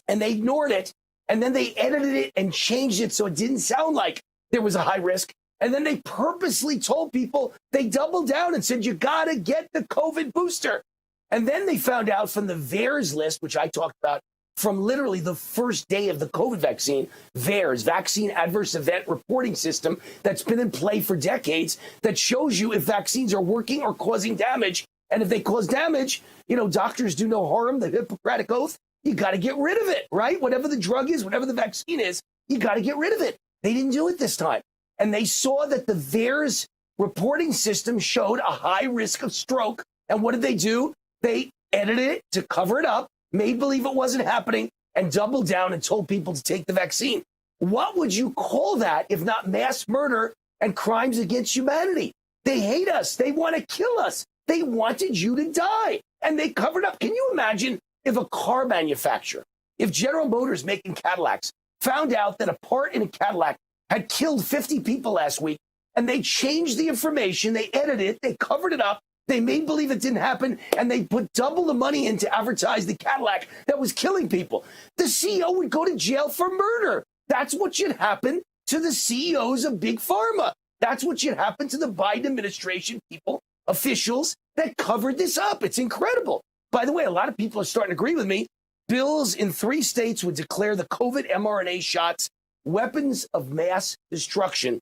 And they ignored it. And then they edited it and changed it so it didn't sound like there was a high risk. And then they purposely told people, they doubled down and said, you got to get the COVID booster. And then they found out from the VAERS list, which I talked about from literally the first day of the COVID vaccine, VAERS, Vaccine Adverse Event Reporting System, that's been in play for decades, that shows you if vaccines are working or causing damage. And if they cause damage, doctors do no harm, the Hippocratic Oath, you got to get rid of it, right? Whatever the drug is, whatever the vaccine is, you got to get rid of it. They didn't do it this time. And they saw that the VAERS reporting system showed a high risk of stroke. And what did they do? They edited it to cover it up, made believe it wasn't happening, and doubled down and told people to take the vaccine. What would you call that if not mass murder and crimes against humanity? They hate us. They want to kill us. They wanted you to die, and they covered up. Can you imagine if a car manufacturer, if General Motors making Cadillacs, found out that a part in a Cadillac had killed 50 people last week, and they changed the information, they edited it, they covered it up, they made believe it didn't happen, and they put double the money in to advertise the Cadillac that was killing people? The CEO would go to jail for murder. That's what should happen to the CEOs of Big Pharma. That's what should happen to the Biden administration people, officials that covered this up. It's incredible. By the way, a lot of people are starting to agree with me. Bills in 3 states would declare the COVID mRNA shots weapons of mass destruction.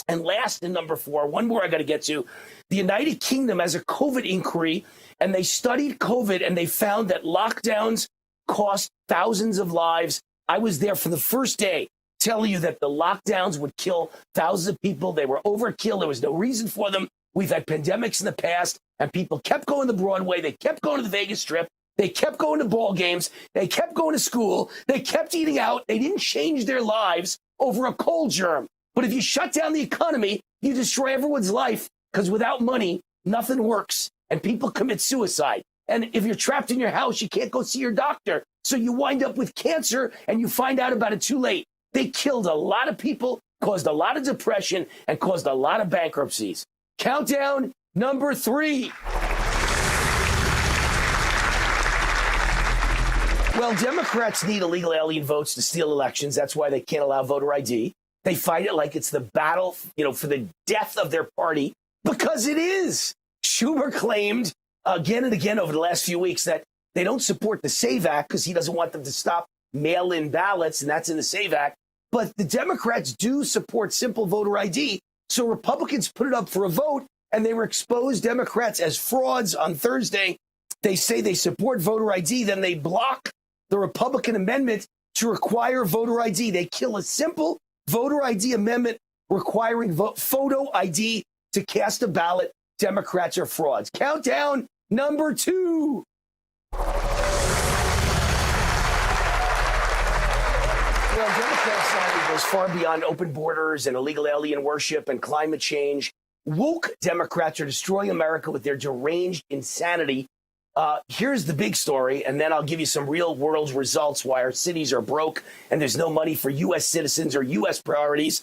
And last, in number 4, one more I got to get to. The United Kingdom has a COVID inquiry, and they studied COVID, and they found that lockdowns cost thousands of lives. I was there for the first day telling you that the lockdowns would kill thousands of people. They were overkill. There was no reason for them. We've had pandemics in the past, and people kept going to Broadway. They kept going to the Vegas Strip. They kept going to ball games. They kept going to school. They kept eating out. They didn't change their lives over a cold germ. But if you shut down the economy, you destroy everyone's life, because without money, nothing works, and people commit suicide. And if you're trapped in your house, you can't go see your doctor. So you wind up with cancer, and you find out about it too late. They killed a lot of people, caused a lot of depression, and caused a lot of bankruptcies. Countdown number 3. Well, Democrats need illegal alien votes to steal elections. That's why they can't allow voter ID. They fight it like it's the battle, for the death of their party, because it is. Schumer claimed again and again over the last few weeks that they don't support the SAVE Act because he doesn't want them to stop mail-in ballots, and that's in the SAVE Act. But the Democrats do support simple voter ID. So Republicans put it up for a vote, and they were exposed Democrats as frauds on Thursday. They say they support voter ID, then they block the Republican amendment to require voter ID. They kill a simple voter ID amendment requiring photo ID to cast a ballot. Democrats are frauds. Countdown number 2. Well, Democrats side goes far beyond open borders and illegal alien worship and climate change. Woke Democrats are destroying America with their deranged insanity. Here's the big story, and then I'll give you some real world results why our cities are broke and there's no money for U.S. citizens or U.S. priorities.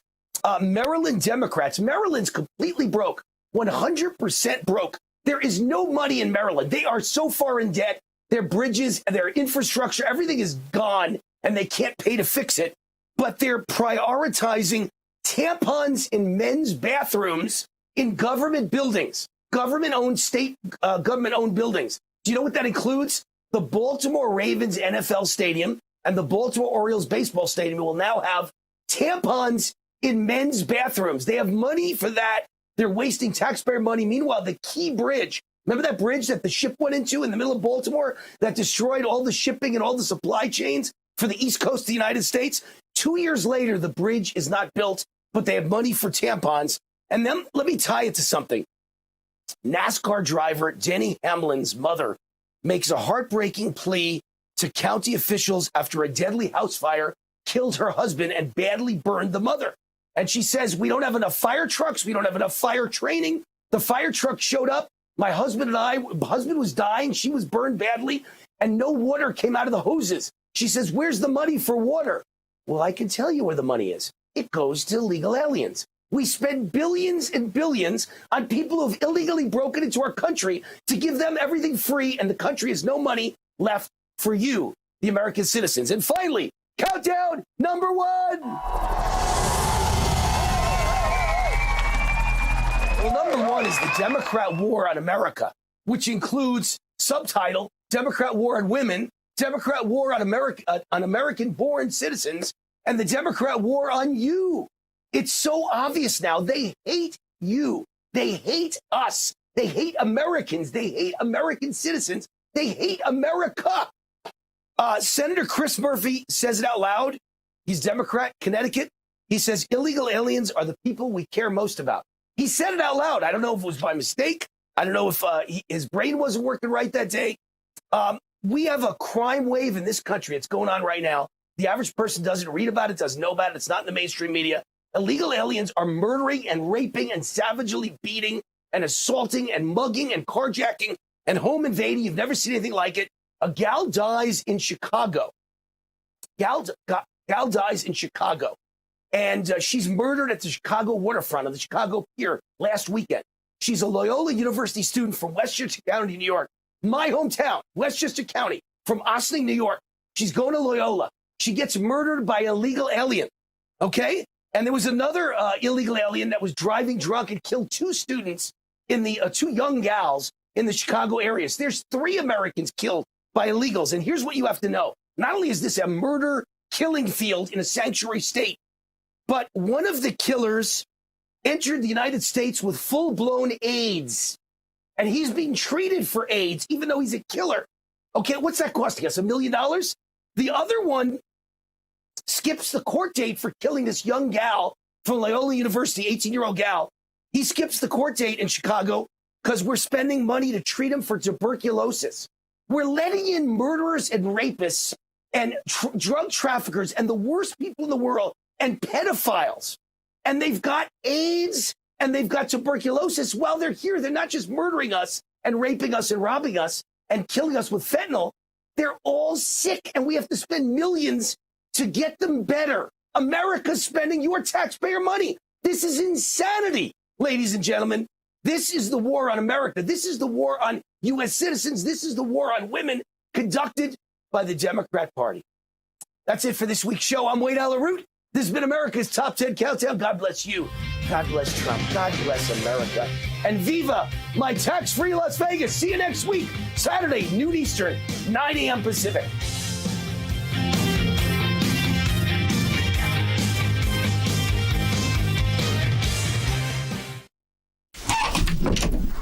Maryland Democrats, Maryland's completely broke, 100% broke. There is no money in Maryland. They are so far in debt. Their bridges, their infrastructure, everything is gone, and they can't pay to fix it. But they're prioritizing tampons in men's bathrooms in government buildings, government-owned state, government-owned buildings. Do you know what that includes? The Baltimore Ravens NFL stadium and the Baltimore Orioles baseball stadium will now have tampons in men's bathrooms. They have money for that. They're wasting taxpayer money. Meanwhile, the Key Bridge, remember that bridge that the ship went into in the middle of Baltimore that destroyed all the shipping and all the supply chains for the East Coast of the United States? 2 years later, the bridge is not built, but they have money for tampons. And then let me tie it to something. NASCAR driver Denny Hamlin's mother makes a heartbreaking plea to county officials after a deadly house fire killed her husband and badly burned the mother. And she says, we don't have enough fire trucks. We don't have enough fire training. The fire truck showed up. My husband was dying. She was burned badly, and no water came out of the hoses. She says, where's the money for water? Well, I can tell you where the money is. It goes to illegal aliens. We spend billions and billions on people who've illegally broken into our country to give them everything free, and the country has no money left for you, the American citizens. And finally, countdown number 1. Well, number 1 is the Democrat war on America, which includes subtitle, Democrat war on women, Democrat war on American-born citizens and the Democrat war on you. It's so obvious now. They hate you. They hate us. They hate Americans. They hate American citizens. They hate America. Senator Chris Murphy says it out loud. He's Democrat, Connecticut. He says illegal aliens are the people we care most about. He said it out loud. I don't know if it was by mistake. I don't know if his brain wasn't working right that day. We have a crime wave in this country. It's going on right now. The average person doesn't read about it, doesn't know about it. It's not in the mainstream media. Illegal aliens are murdering and raping and savagely beating and assaulting and mugging and carjacking and home invading. You've never seen anything like it. A gal dies in Chicago. Gal dies in Chicago. And she's murdered at the Chicago waterfront on the Chicago Pier last weekend. She's a Loyola University student from Westchester County, New York. My hometown, Westchester County, from Ossining, New York. She's going to Loyola. She gets murdered by an illegal alien, okay? And there was another illegal alien that was driving drunk and killed two students in the two young gals in the Chicago area. So there's 3 Americans killed by illegals. And here's what you have to know. Not only is this a murder killing field in a sanctuary state, but one of the killers entered the United States with full-blown AIDS. And he's being treated for AIDS, even though he's a killer. Okay, what's that costing us? $1 million? The other one skips the court date for killing this young gal from Loyola University, 18-year-old gal. He skips the court date in Chicago because we're spending money to treat him for tuberculosis. We're letting in murderers and rapists and drug traffickers and the worst people in the world and pedophiles. And they've got AIDS and they've got tuberculosis. While they're here, they're not just murdering us and raping us and robbing us and killing us with fentanyl. They're all sick, and we have to spend millions to get them better. America's spending your taxpayer money. This is insanity, ladies and gentlemen. This is the war on America. This is the war on U.S. citizens. This is the war on women conducted by the Democrat Party. That's it for this week's show. I'm Wade Alaroot. This has been America's Top 10 Countdown. God bless you. God bless Trump. God bless America. And viva my tax-free Las Vegas. See you next week, Saturday, noon Eastern, 9 a.m. Pacific.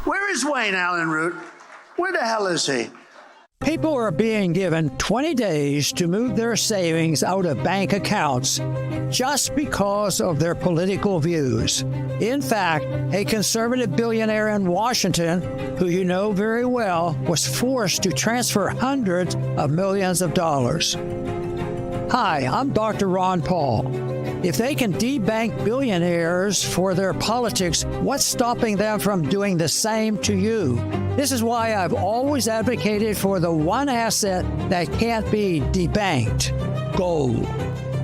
Where is Wayne Allen Root? Where the hell is he? People are being given 20 days to move their savings out of bank accounts just because of their political views. In fact, a conservative billionaire in Washington, who you know very well, was forced to transfer hundreds of millions of dollars. Hi, I'm Dr. Ron Paul. If they can debank billionaires for their politics, what's stopping them from doing the same to you? This is why I've always advocated for the one asset that can't be debanked: gold.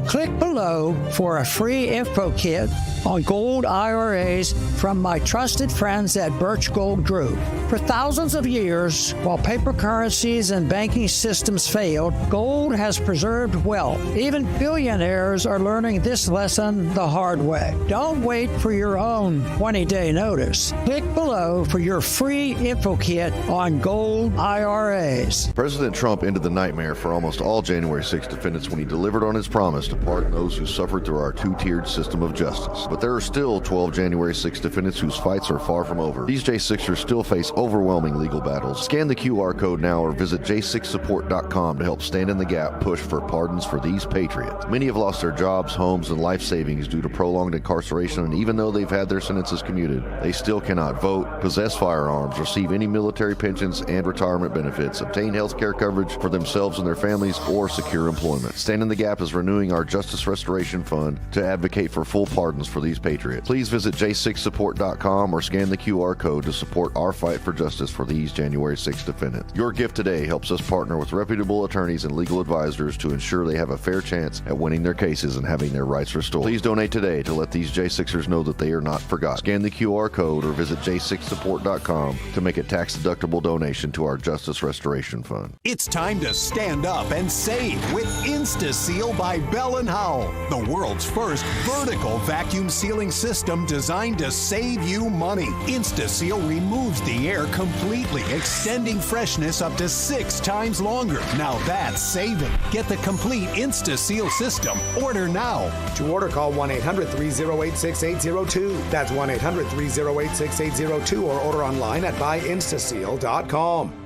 Click below for a free info kit on gold IRAs from my trusted friends at Birch Gold Group. For thousands of years, while paper currencies and banking systems failed, gold has preserved wealth. Even billionaires are learning this lesson the hard way. Don't wait for your own 20-day notice. Click below for your free info kit on gold IRAs. President Trump ended the nightmare for almost all January 6 defendants when he delivered on his promise to pardon those who suffered through our two-tiered system of justice. But there are still 12 January 6 defendants whose fights are far from over. These J6ers still face overwhelming legal battles. Scan the QR code now or visit j6support.com to help stand in the gap push for pardons for these patriots. Many have lost their jobs, homes, and life savings due to prolonged incarceration, and even though they've had their sentences commuted, they still cannot vote, possess firearms, receive any military pensions and retirement benefits, obtain health care coverage for themselves and their families, or secure employment. Stand in the Gap is renewing our Justice Restoration Fund to advocate for full pardons for these patriots. Please visit j6support.com or scan the QR code to support our fight for justice for these January 6 defendants. Your gift today helps us partner with reputable attorneys and legal advisors to ensure they have a fair chance at winning their cases and having their rights restored. Please donate today to let these J6ers know that they are not forgotten. Scan the QR code or visit j6support.com to make a tax-deductible donation to our Justice Restoration Fund. It's time to stand up and save with InstaSeal by Bell Helen Howell, the world's first vertical vacuum sealing system designed to save you money. InstaSeal removes the air completely, extending freshness up to 6 times longer. Now that's saving. Get the complete InstaSeal system. Order now. To order, call 1-800-308-6802. That's 1-800-308-6802 or order online at buyinstaseal.com.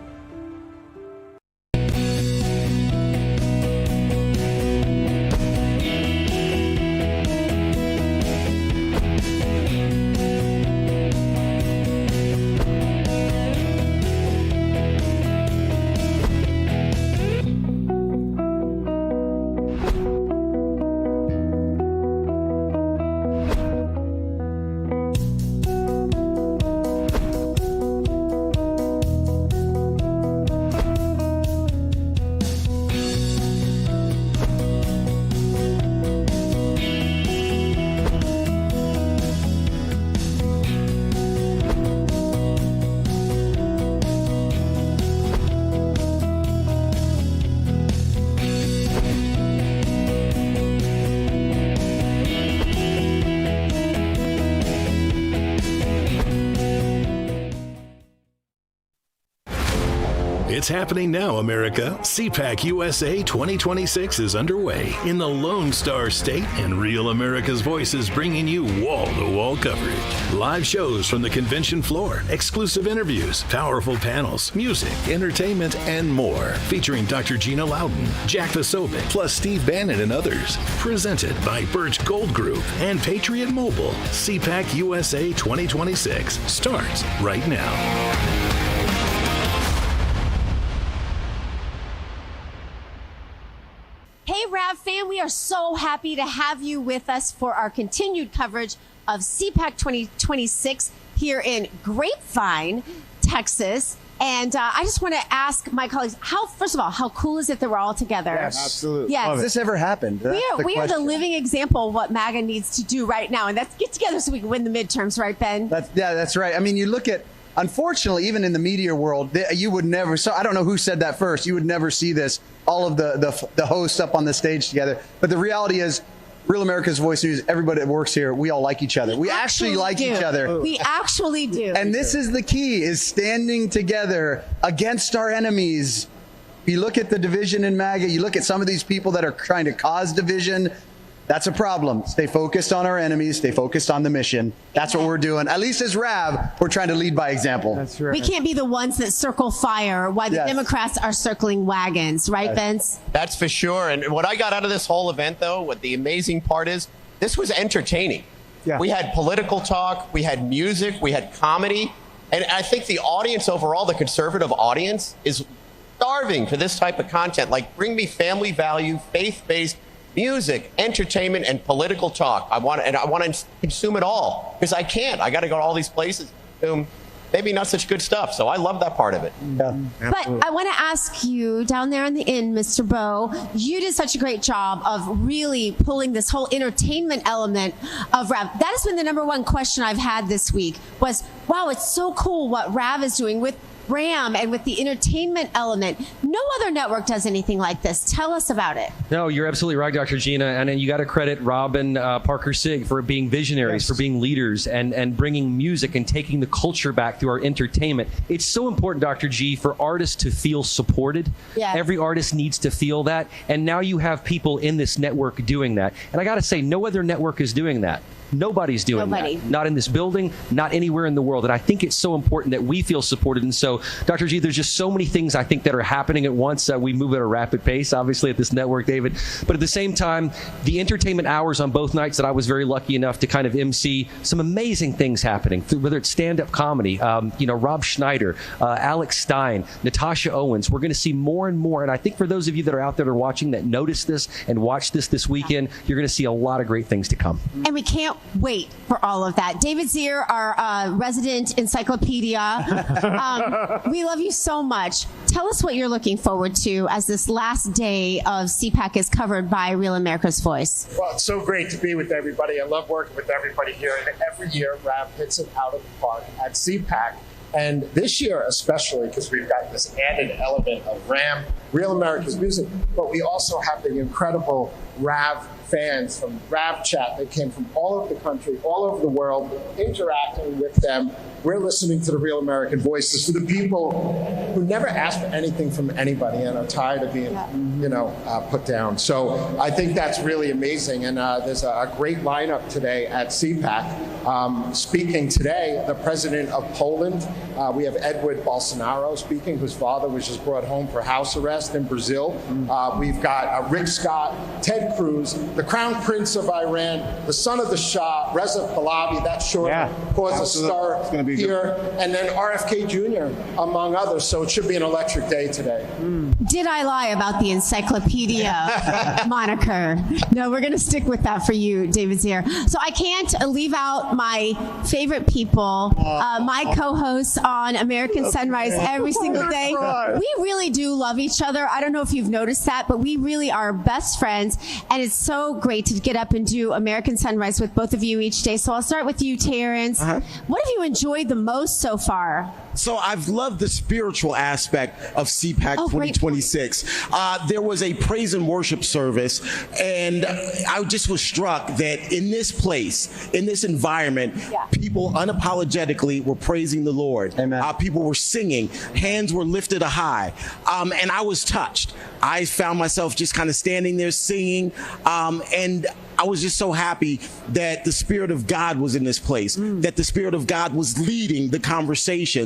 It's happening now, America. CPAC USA 2026 is underway in the Lone Star State, and Real America's Voice is bringing you wall-to-wall coverage. Live shows from the convention floor, exclusive interviews, powerful panels, music, entertainment, and more. Featuring Dr. Gina Loudon, Jack Vasovic, plus Steve Bannon and others. Presented by Birch Gold Group and Patriot Mobile. CPAC USA 2026 starts right now. Hey, Rav fam, we are so happy to have you with us for our continued coverage of CPAC 2026 here in Grapevine, Texas. And I just want to ask my colleagues, first of all, how cool is it that we're all together? Yes, absolutely. Yes. Has this ever happened? We are the living example of what MAGA needs to do right now. And that's get together so we can win the midterms, right, Ben? That's right. I mean, you look at, unfortunately, even in the media world, you would never, so I don't know who said that first, you would never see this, all of the hosts up on the stage together. But the reality is, Real America's Voice News, everybody that works here, we all like each other. We actually like each other. We actually do. And this is the key, is standing together against our enemies. You look at the division in MAGA, you look at some of these people that are trying to cause division. That's a problem. Stay focused on our enemies. Stay focused on the mission. That's what we're doing. At least as Rav, we're trying to lead by example. That's right. We can't be the ones that circle fire while the Democrats are circling wagons, right, Vince? That's for sure. And what I got out of this whole event, though, what the amazing part is, this was entertaining. Yeah. We had political talk. We had music. We had comedy. And I think the audience overall, the conservative audience, is starving for this type of content. Like, bring me family value, faith-based music, entertainment, and political talk. I want to consume it all because I can't. I got to go to all these places, consume maybe not such good stuff. So I love that part of it. Yeah, but I want to ask you down there in the inn, Mr. Bo, you did such a great job of really pulling this whole entertainment element of Rav. That has been the number one question I've had this week was, wow, it's so cool what Rav is doing with Ram and with the entertainment element. No other network does anything like this. Tell us about it. No, you're absolutely right, Dr. Gina. And then you got to credit Rob and Parker Sig for being visionaries, for being leaders and bringing music and taking the culture back through our entertainment. It's so important, Dr. G, for artists to feel supported. Yes. Every artist needs to feel that. And now you have people in this network doing that. And I got to say, no other network is doing that. Nobody's doing that. Not in this building, not anywhere in the world. And I think it's so important that we feel supported. And so, Dr. G, there's just so many things I think that are happening at once. We move at a rapid pace, obviously, at this network, David. But at the same time, the entertainment hours on both nights that I was very lucky enough to kind of MC, some amazing things happening, whether it's stand-up comedy, Rob Schneider, Alex Stein, Natasha Owens. We're going to see more and more. And I think for those of you that are out there that are watching that notice this and watch this weekend, you're going to see a lot of great things to come. And we can't wait for all of that. David Zier, our resident encyclopedia. We love you so much. Tell us what you're looking forward to as this last day of CPAC is covered by Real America's Voice. Well, it's so great to be with everybody. I love working with everybody here. And every year, Rav hits it out of the park at CPAC. And this year especially, because we've got this added element of Ram, Real America's Music, but we also have the incredible Rav fans from Rav Chat. They came from all over the country, all over the world, interacting with them. We're listening to the real American voices for the people who never ask for anything from anybody and are tired of being, put down. So I think that's really amazing. And there's a great lineup today at CPAC. Speaking today, the president of Poland. We have Edward Bolsonaro speaking, whose father was just brought home for house arrest in Brazil. We've got Rick Scott, Ted Cruz, the Crown Prince of Iran, the son of the Shah, Reza Pahlavi. That sure caused a stir here. And then RFK Jr., among others. So it should be an electric day today. Did I lie about the encyclopedia moniker? No, we're going to stick with that for you, David Zier. So I can't leave out my favorite people, my co-hosts on American Sunrise every single day. We really do love each other. I don't know if you've noticed that, but we really are best friends. And it's so great to get up and do American Sunrise with both of you each day. So I'll start with you, Terrence. What have you enjoyed the most so far? So I've loved the spiritual aspect of CPAC 2026. There was a praise and worship service, and I just was struck that in this place, in this environment, people unapologetically were praising the Lord. People were singing, hands were lifted high, and I was touched. I found myself just kind of standing there singing, and I was just so happy that the Spirit of God was in this place, that the Spirit of God was leading the conversation.